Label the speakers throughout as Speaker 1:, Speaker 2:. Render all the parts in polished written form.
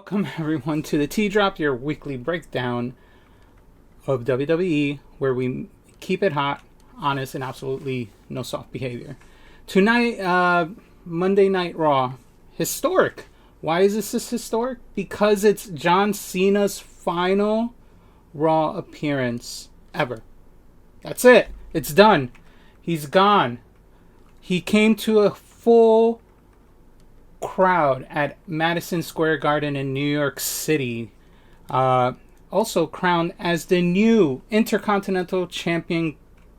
Speaker 1: welcome everyone to the Tea Drop, your weekly breakdown of WWE, where we keep it hot, honest, and absolutely no soft behavior. Tonight, Monday Night Raw, historic. Why is this historic? Because it's John Cena's final Raw appearance ever. That's it. It's done. He's gone. He came to a full crowd at Madison Square Garden in New York City. Also crowned as the new Intercontinental Champion,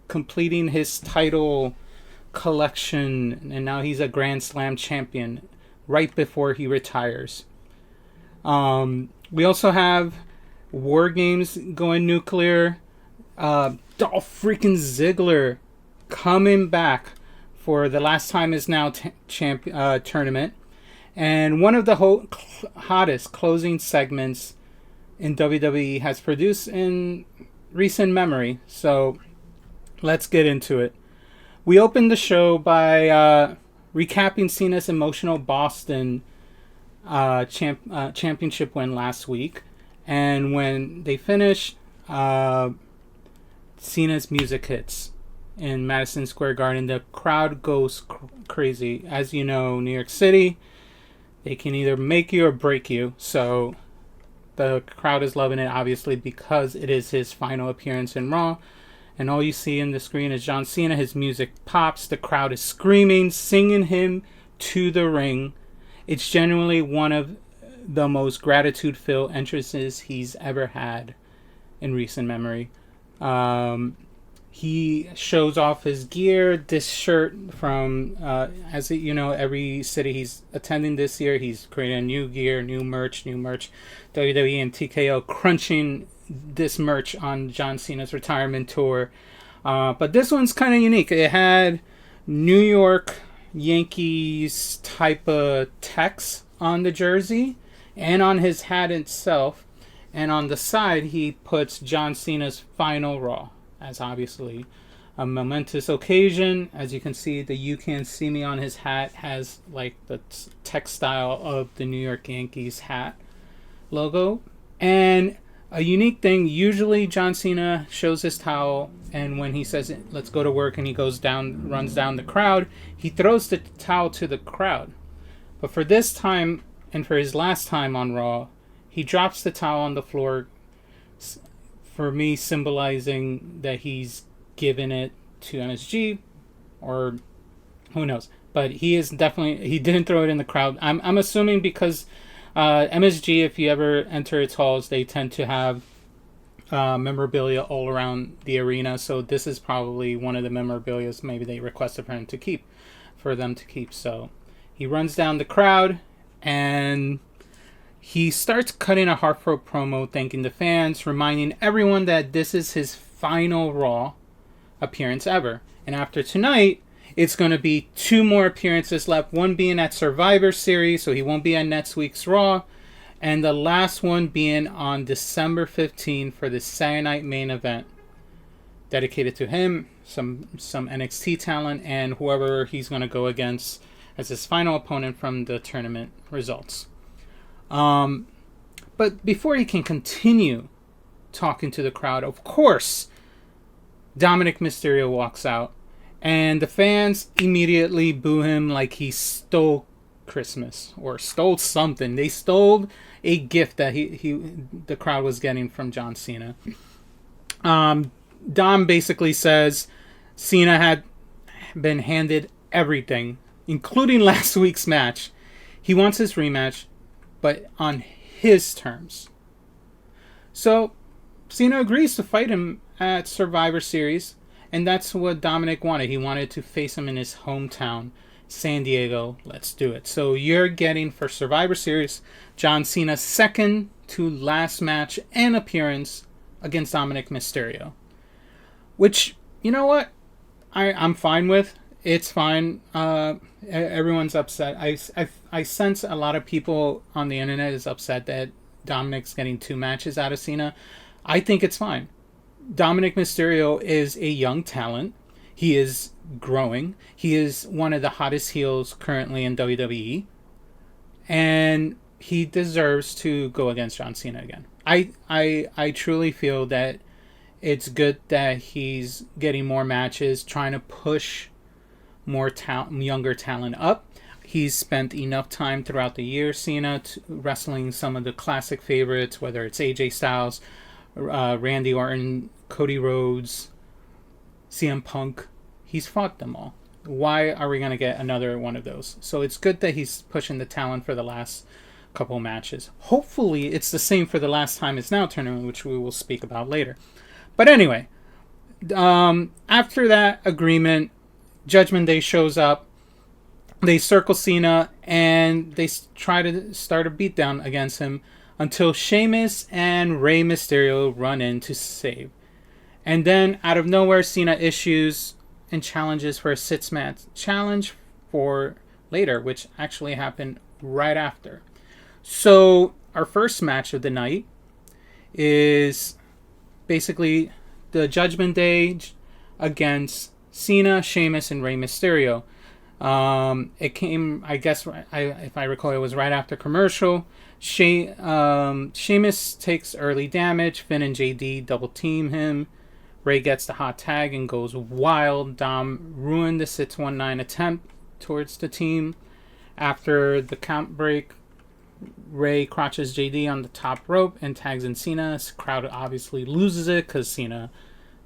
Speaker 1: completing his title collection, and now he's a Grand Slam champion right before he retires. We also have WarGames going nuclear. Dolph freaking Ziggler coming back for the Last Time Is Now tournament. And one of the hottest closing segments in WWE has produced in recent memory. So let's get into it. We opened the show by recapping Cena's emotional Boston championship win last week. And when they finished, Cena's music hits in Madison Square Garden. The crowd goes crazy. As you know, New York City, they can either make you or break you. So the crowd is loving it, obviously, because it is his final appearance in Raw. And all you see in the screen is John Cena. His music pops. The crowd is screaming, singing him to the ring. It's genuinely one of the most gratitude-filled entrances he's ever had in recent memory. He shows off his gear. This shirt from, as you know, every city he's attending this year, he's creating new gear, new merch. WWE and TKO crunching this merch on John Cena's retirement tour. But this one's kind of unique. It had New York Yankees type of text on the jersey and on his hat itself. And on the side, he puts John Cena's final Raw as obviously a momentous occasion. As you can see, the "You Can See Me" on his hat has like the textile of the New York Yankees hat logo. And a unique thing, usually John Cena shows his towel, and when he says, "Let's go to work," and he runs down the crowd, he throws the towel to the crowd. But for this time, and for his last time on Raw, he drops the towel on the floor, for me symbolizing that he's given it to MSG, or who knows. But he didn't throw it in the crowd. I'm assuming because MSG, if you ever enter its halls, they tend to have memorabilia all around the arena. So this is probably one of the memorabilia maybe they requested for them to keep. So he runs down the crowd and he starts cutting a heartfelt promo, thanking the fans, reminding everyone that this is his final Raw appearance ever. And after tonight, it's going to be 2 more appearances left. One being at Survivor Series, so he won't be at next week's Raw. And the last one being on December 15th for the Saturday Night main event, dedicated to him, some NXT talent, and whoever he's going to go against as his final opponent from the tournament results. But before he can continue talking to the crowd, of course, Dominik Mysterio walks out, and the fans immediately boo him like he stole Christmas or stole something. They stole a gift that the crowd was getting from John Cena. Dom basically says Cena had been handed everything, including last week's match. He wants his rematch, but on his terms. So Cena agrees to fight him at Survivor Series, and that's what Dominik wanted. He wanted to face him in his hometown, San Diego. Let's do it. So you're getting, for Survivor Series, John Cena's second to last match and appearance against Dominik Mysterio. Which, you know what? I'm fine with. It's fine. Everyone's upset. I sense a lot of people on the internet is upset that Dominik's getting 2 matches out of Cena. I think it's fine. Dominik Mysterio is a young talent. He is growing. He is one of the hottest heels currently in WWE. And he deserves to go against John Cena again. I truly feel that it's good that he's getting more matches, trying to push more younger talent up. He's spent enough time throughout the year, Cena, wrestling some of the classic favorites, whether it's AJ Styles, Randy Orton, Cody Rhodes, CM Punk. He's fought them all. Why are we going to get another one of those? So it's good that he's pushing the talent for the last couple matches. Hopefully it's the same for the Last Time Is Now tournament, which we will speak about later. But anyway, after that agreement, Judgment Day shows up. They circle Cena and they try to start a beatdown against him until Sheamus and Rey Mysterio run in to save. And then out of nowhere, Cena issues and challenges for a 6-match challenge for later, which actually happened right after. So our first match of the night is basically the Judgment Day against Cena, Sheamus, and Rey Mysterio. It came, I guess, if I recall, it was right after commercial. Sheamus takes early damage. Finn and JD double team him. Rey gets the hot tag and goes wild. Dom ruined the 619 attempt towards the team. After the count break, Rey crotches JD on the top rope and tags in Cena. The crowd obviously loses it because Cena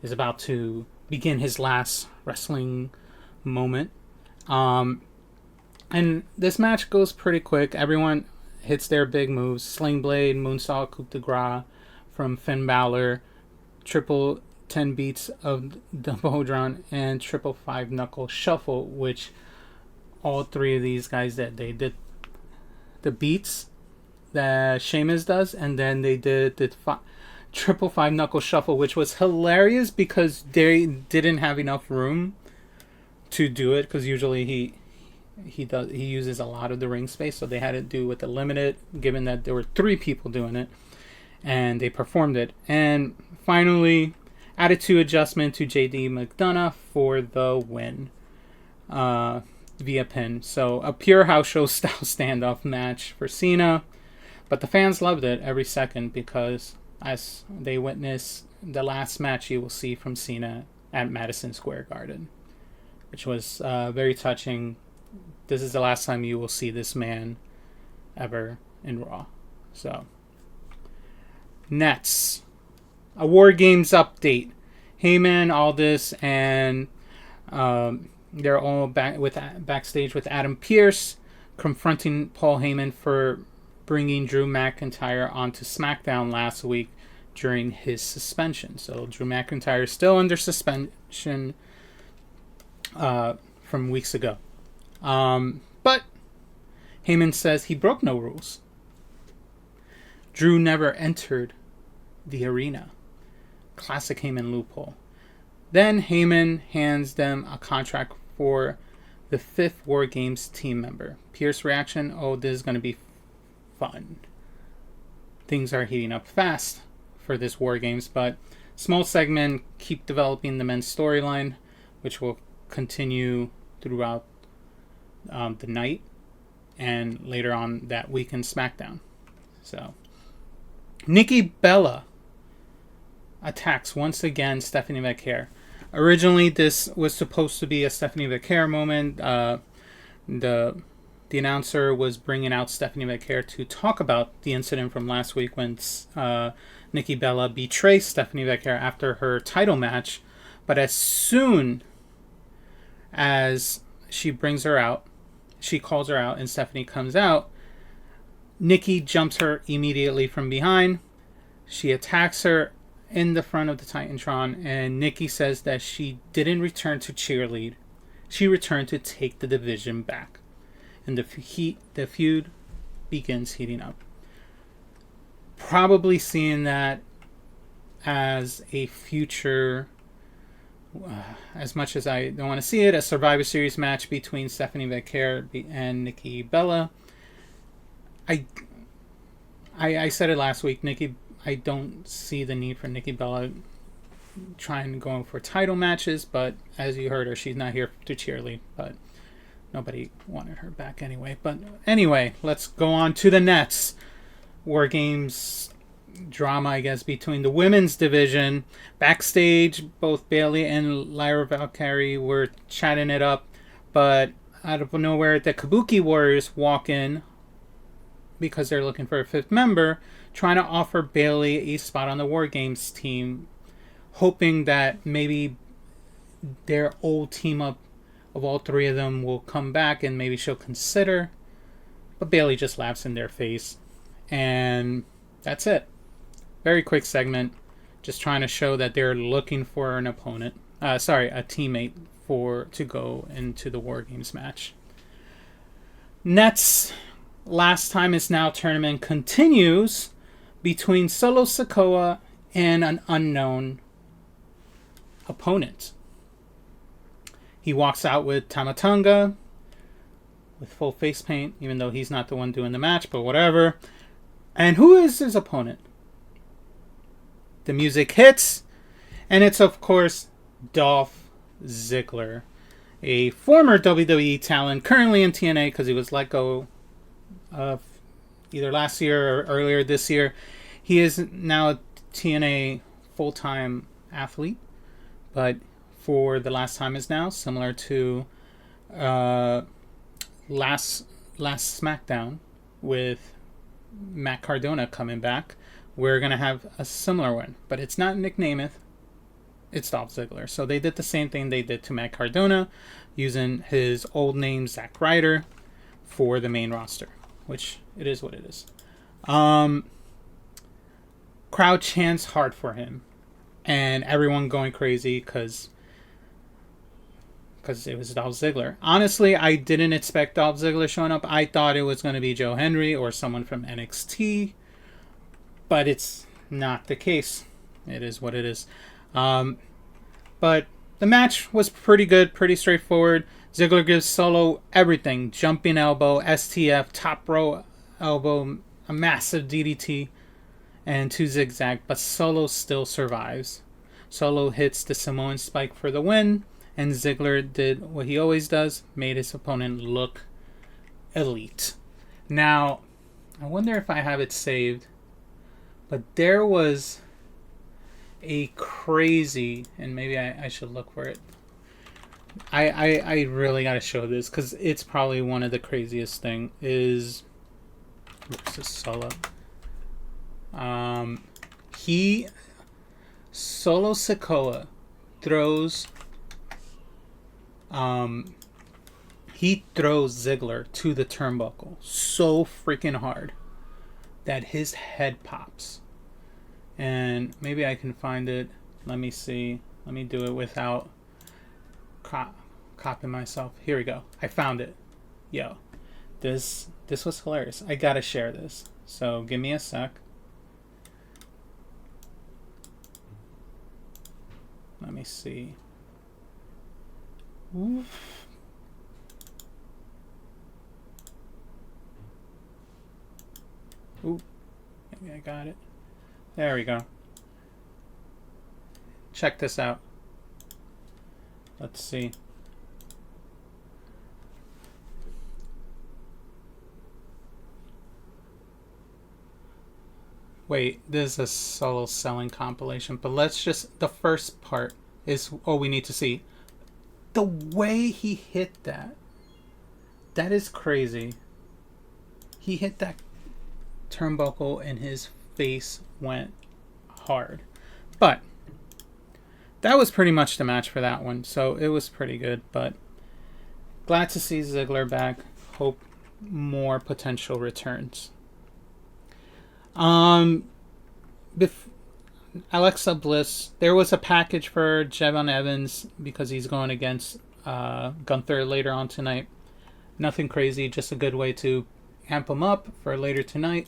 Speaker 1: is about to begin his last wrestling moment. And this match goes pretty quick. Everyone hits their big moves. Sling Blade, Moonsault, Coup de Grace from Finn Balor, triple 10 beats of the Bodron, and triple 5 knuckle shuffle, which all three of these guys that they did the beats that Sheamus does, and then they did the triple 5 knuckle shuffle, which was hilarious because they didn't have enough room to do it, because usually he uses a lot of the ring space, so they had to do with the limited, given that there were 3 people doing it, and they performed it. And finally, attitude adjustment to JD McDonough for the win via pin. So a pure house show style standoff match for Cena, but the fans loved it every second because as they witness the last match you will see from Cena at Madison Square Garden, which was very touching. This is the last time you will see this man ever in Raw. So, Nets. A WarGames update. Heyman, Aldis, and they're all backstage with Adam Pearce, confronting Paul Heyman for bringing Drew McIntyre onto SmackDown last week during his suspension. So Drew McIntyre is still under suspension from weeks ago. But Heyman says he broke no rules. Drew never entered the arena. Classic Heyman loophole. Then Heyman hands them a contract for the 5th WarGames team member. Pierce reaction, oh, this is going to be fun. Things are heating up fast for this WarGames, but small segment, keep developing the men's storyline, which will continue throughout the night and later on that week in SmackDown. So, Nikki Bella attacks once again Stephanie McHare. Originally, this was supposed to be a Stephanie McHare moment. The announcer was bringing out Stephanie McHare to talk about the incident from last week when Nikki Bella betrayed Stephanie McHare after her title match. But as soon as she brings her out, she calls her out, and Stephanie comes out, Nikki jumps her immediately from behind. She attacks her in the front of the Titantron, and Nikki says that she didn't return to cheerlead. She returned to take the division back. And the feud begins heating up. Probably seeing that as a future, as much as I don't want to see it, a Survivor Series match between Stephanie McHare and Nikki Bella. I said it last week, I don't see the need for Nikki Bella trying to go for title matches, but as you heard her, she's not here to cheerlead. But Nobody wanted her back anyway. But anyway, let's go on to the Nets. WarGames drama, I guess, between the women's division. Backstage, both Bayley and Lyra Valkyrie were chatting it up. But out of nowhere, the Kabuki Warriors walk in because they're looking for a fifth member, trying to offer Bayley a spot on the WarGames team, hoping that maybe their old team up of all three of them will come back and maybe she'll consider. But Bayley just laughs in their face. And that's it. Very quick segment. Just trying to show that they're looking for an opponent. A teammate to go into the WarGames match. Nets Last Time Is Now tournament continues between Solo Sikoa and an unknown opponent. He walks out with Tamatonga with full face paint, even though he's not the one doing the match, but whatever. And who is his opponent? The music hits, and it's, of course, Dolph Ziggler, a former WWE talent, currently in TNA because he was let go of either last year or earlier this year. He is now a TNA full-time athlete, but for the Last Time Is Now, similar to last SmackDown with Matt Cardona coming back, we're going to have a similar one. But it's not Nick Nemeth, it's Dolph Ziggler. So they did the same thing they did to Matt Cardona, using his old name, Zack Ryder, for the main roster, which it is what it is. Crowd chants hard for him, and everyone going crazy because it was Dolph Ziggler. Honestly, I didn't expect Dolph Ziggler showing up. I thought it was going to be Joe Henry or someone from NXT, but it's not the case. It is what it is. But the match was pretty good, pretty straightforward. Ziggler gives Solo everything. Jumping elbow, STF, top row elbow, a massive DDT, and 2 zigzag, but Solo still survives. Solo hits the Samoan spike for the win, and Ziggler did what he always does, made his opponent look elite. Now, I wonder if I have it saved, but there was a crazy, and maybe I should look for it. I really gotta show this because it's probably one of the craziest thing is versus Solo. Solo Sikoa throws he throws Ziggler to the turnbuckle so freaking hard that his head pops. And maybe I can find it. Let me see. Let me do it without copying myself. Here we go. I found it. Yo, this was hilarious. I gotta share this. So give me a sec. Let me see. Oof. Ooh, maybe I got it. There we go. Check this out. Let's see. Wait, this is a Solo selling compilation, but let's just, the first part is all we need to see. The way he hit that is crazy. He hit that turnbuckle and his face went hard. But that was pretty much the match for that one, so it was pretty good. But glad to see Ziggler back. Hope more potential returns. Alexa Bliss, there was a package for Javon Evans because he's going against Gunther later on tonight. Nothing crazy, just a good way to amp him up for later tonight.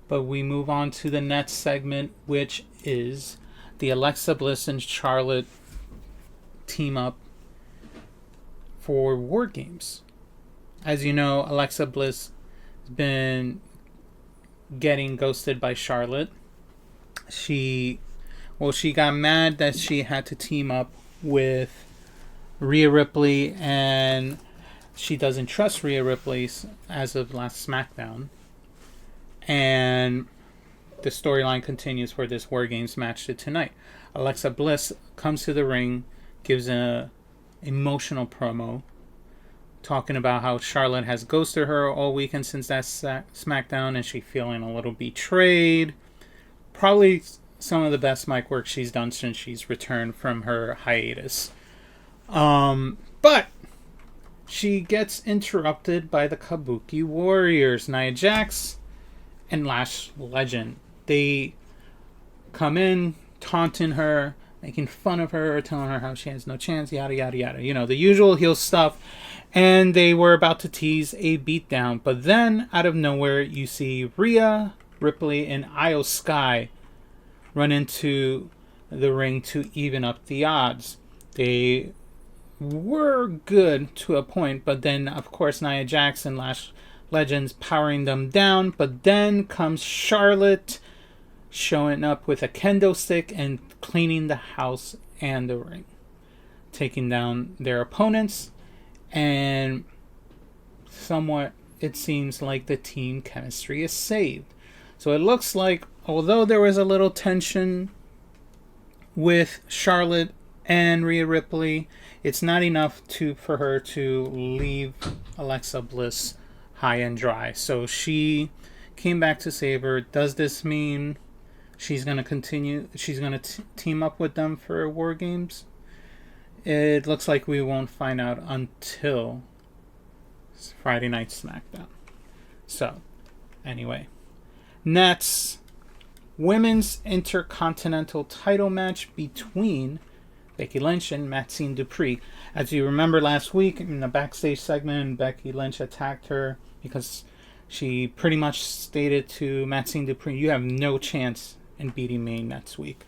Speaker 1: But we move on to the next segment, which is the Alexa Bliss and Charlotte team up for WarGames. As you know, Alexa Bliss has been getting ghosted by Charlotte. She got mad that she had to team up with Rhea Ripley and she doesn't trust Rhea Ripley as of last SmackDown. And the storyline continues for this WarGames match tonight. Alexa Bliss comes to the ring, gives an emotional promo, talking about how Charlotte has ghosted her all weekend since that SmackDown, and she's feeling a little betrayed. Probably some of the best mic work she's done since she's returned from her hiatus. But she gets interrupted by the Kabuki Warriors, Nia Jax and Lash Legend. They come in, taunting her, making fun of her, telling her how she has no chance, yada, yada, yada. You know, the usual heel stuff. And they were about to tease a beatdown. But then, out of nowhere, you see Rhea, Ripley, and IYOSKY run into the ring to even up the odds. They were good to a point, but then, of course, Nia Jax and Lash Legends powering them down. But then comes Charlotte showing up with a kendo stick and cleaning the house and the ring, taking down their opponents, and somewhat it seems like the team chemistry is saved. So it looks like, although there was a little tension with Charlotte and Rhea Ripley, it's not enough for her to leave Alexa Bliss high and dry. So she came back to save her. Does this mean she's going to continue? She's going to team up with them for WarGames? It looks like we won't find out until Friday Night SmackDown. So, anyway. Next, women's intercontinental title match between Becky Lynch and Maxine Dupree. As you remember last week in the backstage segment, Becky Lynch attacked her because she pretty much stated to Maxine Dupree, "You have no chance in beating me next week."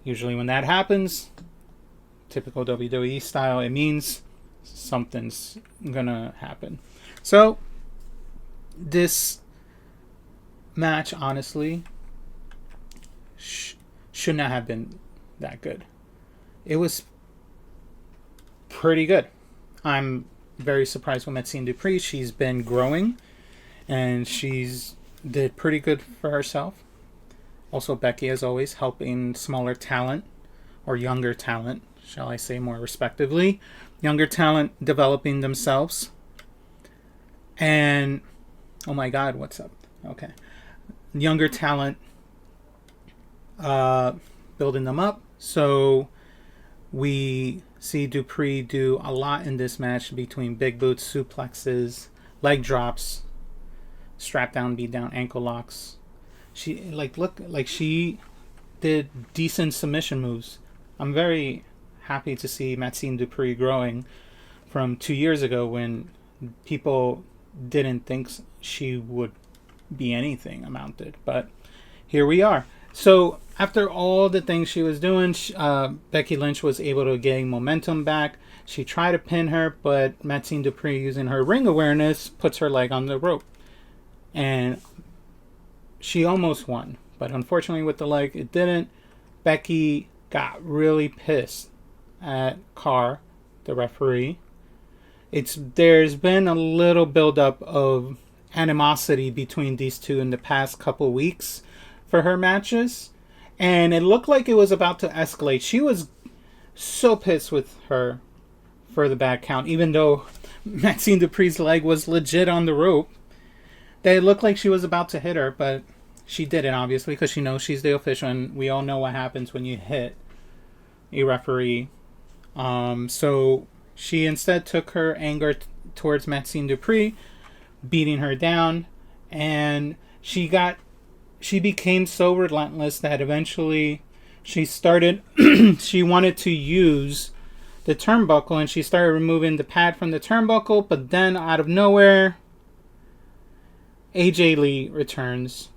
Speaker 1: Usually when that happens, typical WWE style, it means something's gonna happen. So this match, honestly, should not have been that good. It was pretty good. I'm very surprised with Maxine Dupree. She's been growing, and she's did pretty good for herself. Also, Becky, as always, helping smaller talent, or younger talent, shall I say more respectively. Younger talent developing themselves. And, oh my God, what's up? Okay. Younger talent building them up. So we see Dupree do a lot in this match between big boots, suplexes, leg drops, strap down, beat down, ankle locks. She she did decent submission moves. I'm very happy to see Maxine Dupree growing from 2 years ago when people didn't think she would be anything amounted. But here we are. So after all the things she was doing, Becky Lynch was able to gain momentum back. She tried to pin her, but Maxine Dupree, using her ring awareness, puts her leg on the rope. And she almost won. But unfortunately with the leg, it didn't. Becky got really pissed at Carr, the referee. There's been a little buildup of animosity between these two in the past couple weeks for her matches, and it looked like it was about to escalate. She was so pissed with her for the bad count, even though Maxine Dupree's leg was legit on the rope. That it looked like she was about to hit her, but she didn't, obviously, because she knows she's the official, and we all know what happens when you hit a referee. So she instead took her anger towards Maxine Dupree, beating her down, and she became so relentless that eventually she wanted to use the turnbuckle, and she started removing the pad from the turnbuckle, but then out of nowhere, AJ Lee returns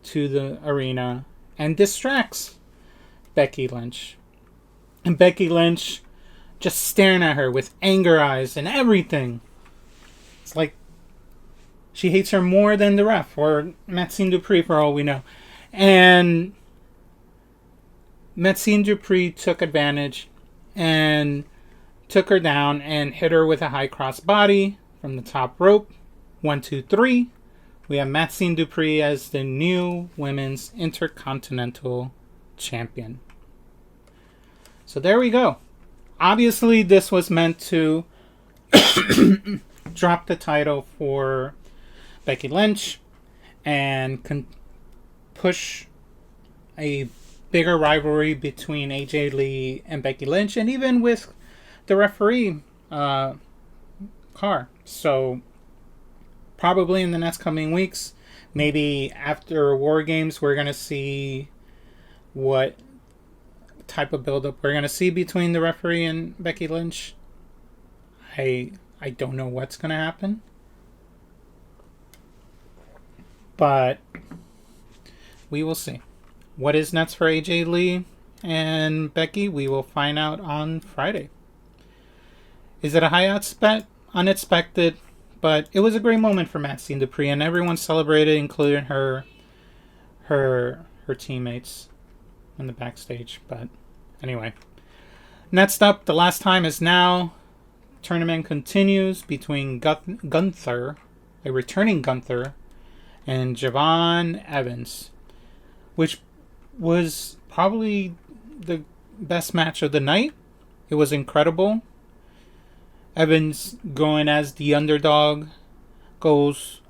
Speaker 1: to the arena and distracts Becky Lynch. And Becky Lynch just staring at her with anger eyes and everything. It's like she hates her more than the ref, or Maxine Dupree for all we know. And Maxine Dupree took advantage and took her down and hit her with a high cross body from the top rope. 1, 2, 3. We have Maxine Dupree as the new Women's Intercontinental Champion. So there we go. Obviously, this was meant to drop the title for Becky Lynch and push a bigger rivalry between AJ Lee and Becky Lynch, and even with the referee, Carr. So probably in the next coming weeks, maybe after WarGames, we're going to see what type of build-up we're going to see between the referee and Becky Lynch. I don't know what's going to happen. But we will see. What is next for AJ Lee and Becky? We will find out on Friday. Is it a high odds bet? Unexpected. But it was a great moment for Maxine Dupree, and everyone celebrated, including her teammates in the backstage. But anyway, next up, The Last Time Is Now. Tournament continues between Gunther, a returning Gunther, and Javon Evans, which was probably the best match of the night. It was incredible. Evans, going as the underdog, goes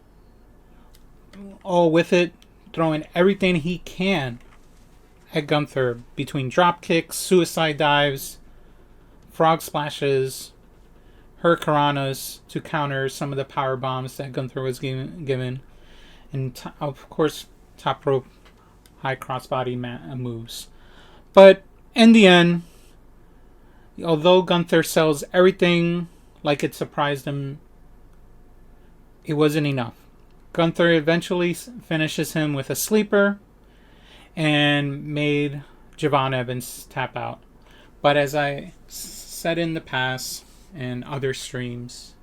Speaker 1: all with it, throwing everything he can at Gunther between drop kicks, suicide dives, frog splashes, hurricanranas to counter some of the power bombs that Gunther was given, and of course top rope high crossbody moves. But in the end, although Gunther sells everything like it surprised him, it wasn't enough. Gunther eventually finishes him with a sleeper and made Javon Evans tap out. But as I said in the past and other streams,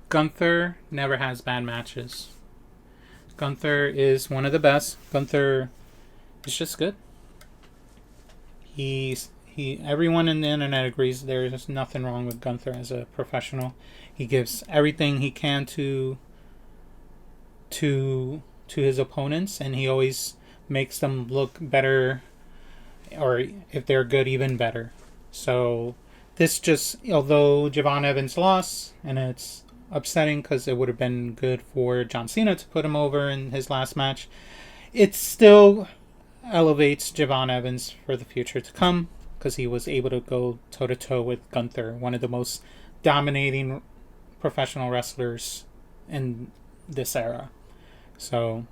Speaker 1: Gunther never has bad matches. Gunther is one of the best. Gunther is just good. Everyone in the internet agrees there's nothing wrong with Gunther as a professional. He gives everything he can to his opponents, and he always makes them look better, or if they're good, even better. So this just, although Javon Evans lost, and it's upsetting because it would have been good for John Cena to put him over in his last match, it still elevates Javon Evans for the future to come, because he was able to go toe-to-toe with Gunther, one of the most dominating professional wrestlers in this era. So,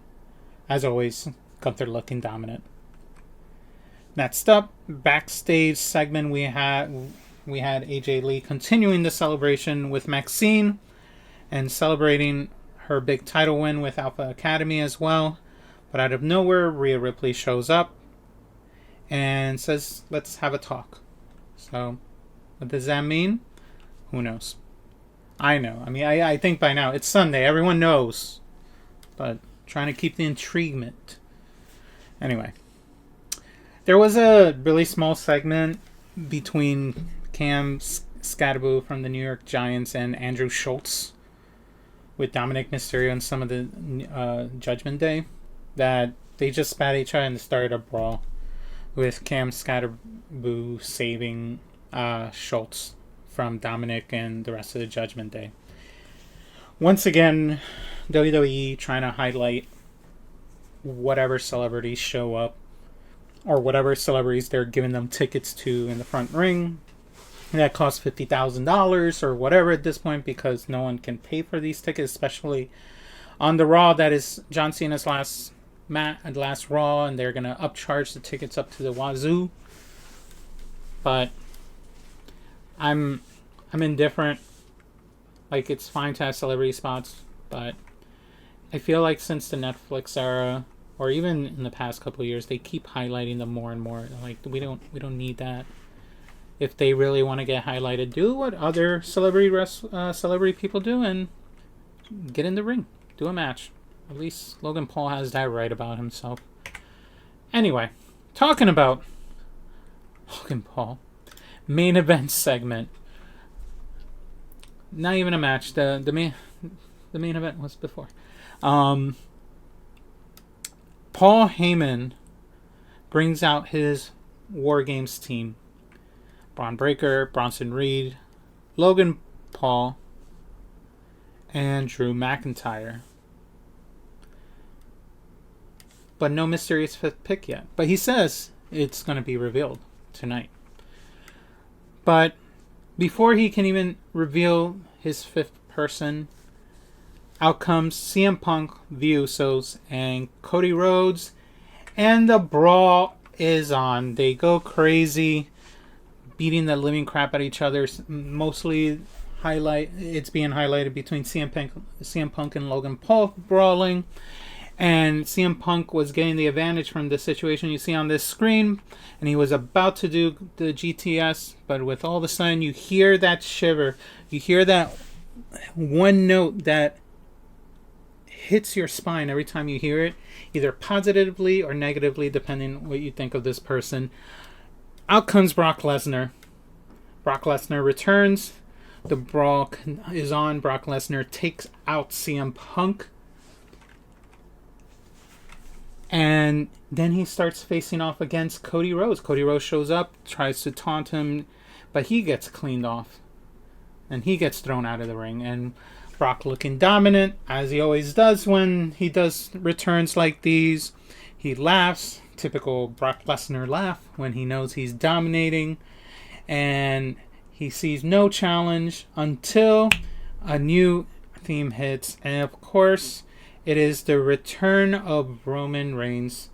Speaker 1: as always, Gunther looking dominant. Next up, backstage segment, we had AJ Lee continuing the celebration with Maxine and celebrating her big title win with Alpha Academy as well. But out of nowhere, Rhea Ripley shows up and says, let's have a talk. So, what does that mean? Who knows? I know. I mean, I think by now, it's Sunday. Everyone knows. But trying to keep the intriguement. Anyway. There was a really small segment between Cam Scatterbo from the New York Giants and Andrew Schultz with Dominik Mysterio and some of the Judgment Day that they just spat each other and started a brawl, with Cam Scatterbo saving Schultz from Dominik and the rest of the Judgment Day. Once again, WWE trying to highlight whatever celebrities show up, or whatever celebrities they're giving them tickets to in the front ring. That costs $50,000 or whatever at this point, because no one can pay for these tickets, especially on the Raw that is John Cena's last Raw, and they're going to upcharge the tickets up to the wazoo. But I'm indifferent. Like, it's fine to have celebrity spots, but I feel like since the Netflix era, or even in the past couple of years, they keep highlighting them more and more. Like, we don't need that. If they really want to get highlighted, do what other celebrity people do and get in the ring, do a match. At least Logan Paul has that right about himself. Anyway, talking about Logan Paul, Main event segment. Not even a match. The main event was before. Paul Heyman brings out his WarGames team. Braun Breaker, Bronson Reed, Logan Paul, and Drew McIntyre. But no mysterious fifth pick yet. But he says it's going to be revealed tonight. But before he can even reveal his fifth person, out comes CM Punk, the Usos, and Cody Rhodes. And the brawl is on. They go crazy, beating the living crap out of each other. Mostly it's being highlighted between CM Punk and Logan Paul brawling. And CM Punk was getting the advantage from the situation you see on this screen. And he was about to do the GTS. But with all of a sudden, you hear that shiver. You hear that one note that hits your spine every time you hear it. Either positively or negatively, depending what you think of this person. Out comes Brock Lesnar. Brock Lesnar returns. The brawl is on. Brock Lesnar takes out CM Punk. And then he starts facing off against Cody Rhodes. Cody Rhodes shows up, tries to taunt him, but he gets cleaned off. And he gets thrown out of the ring. And Brock looking dominant, as he always does when he does returns like these. He laughs, typical Brock Lesnar laugh, when he knows he's dominating. And he sees no challenge until a new theme hits. And of course, it is the return of Roman Reigns.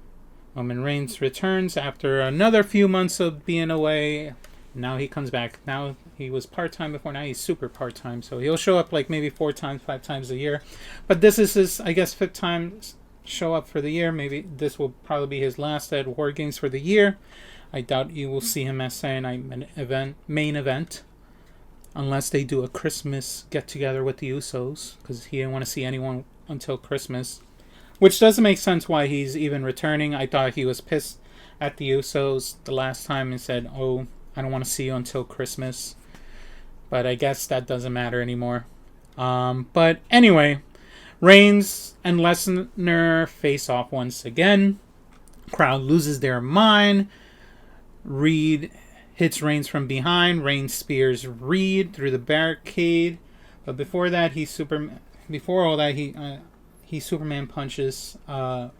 Speaker 1: Roman Reigns returns after another few months of being away. Now he comes back. Now he was part-time before. Now he's super part-time. So he'll show up like maybe 4 times, 5 times a year. But this is his, I guess, 5th time show up for the year. Maybe this will probably be his last at WarGames for the year. I doubt you will see him as Saturday Night main event. Unless they do a Christmas get-together with the Usos. Because he didn't want to see anyone until Christmas. Which doesn't make sense why he's even returning. I thought he was pissed at the Usos the last time and said, oh, I don't want to see you until Christmas. But I guess that doesn't matter anymore. But anyway, Reigns and Lesnar face off once again. Crowd loses their mind. Reed hits Reigns from behind. Reigns spears Reed through the barricade. But before that, he Superman punches Brock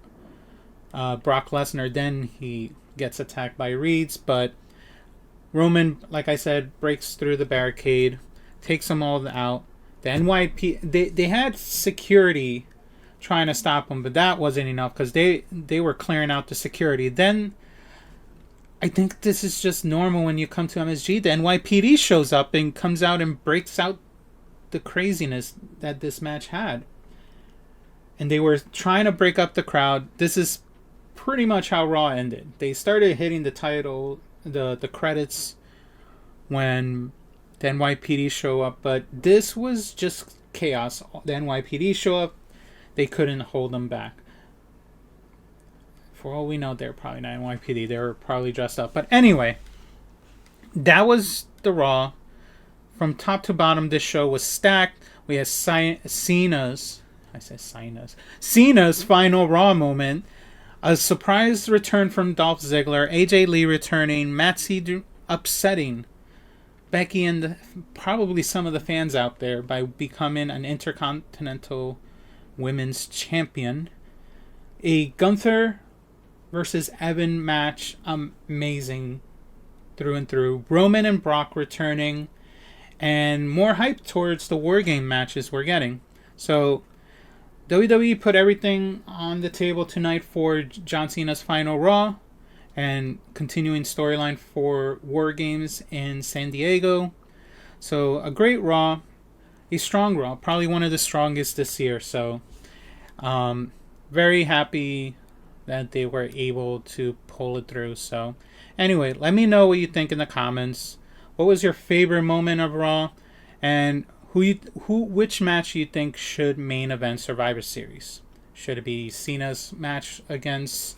Speaker 1: Lesnar. Then he gets attacked by Reeds. But Roman, like I said, breaks through the barricade, takes them all out. The NYP, they had security trying to stop him, but that wasn't enough because they were clearing out the security. Then, I think this is just normal when you come to MSG. The NYPD shows up and comes out and breaks out the craziness that this match had. And they were trying to break up the crowd. This is pretty much how Raw ended. They started hitting the title, the credits when the NYPD show up, but this was just chaos. The NYPD show up, they couldn't hold them back. For all we know, they're probably not NYPD. They were probably dressed up. But anyway, that was the Raw. From top to bottom, this show was stacked. We had Cena's final Raw moment. A surprise return from Dolph Ziggler. AJ Lee returning. Matt Sydal upsetting Becky and probably some of the fans out there by becoming an Intercontinental Women's Champion. A Gunther versus Evan match. Amazing through and through. Roman and Brock returning. And more hype towards the WarGame matches we're getting. So WWE put everything on the table tonight for John Cena's final Raw and continuing storyline for WarGames in San Diego. So a great Raw, a strong Raw, probably one of the strongest this year. So very happy that they were able to pull it through. So anyway, let me know what you think in the comments. What was your favorite moment of Raw? And which match you think should main event Survivor Series? Should it be Cena's match against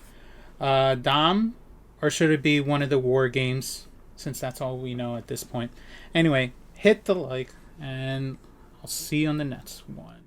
Speaker 1: Dom? Or should it be one of the WarGames since that's all we know at this point. Anyway, hit the like, and I'll see you on the next one.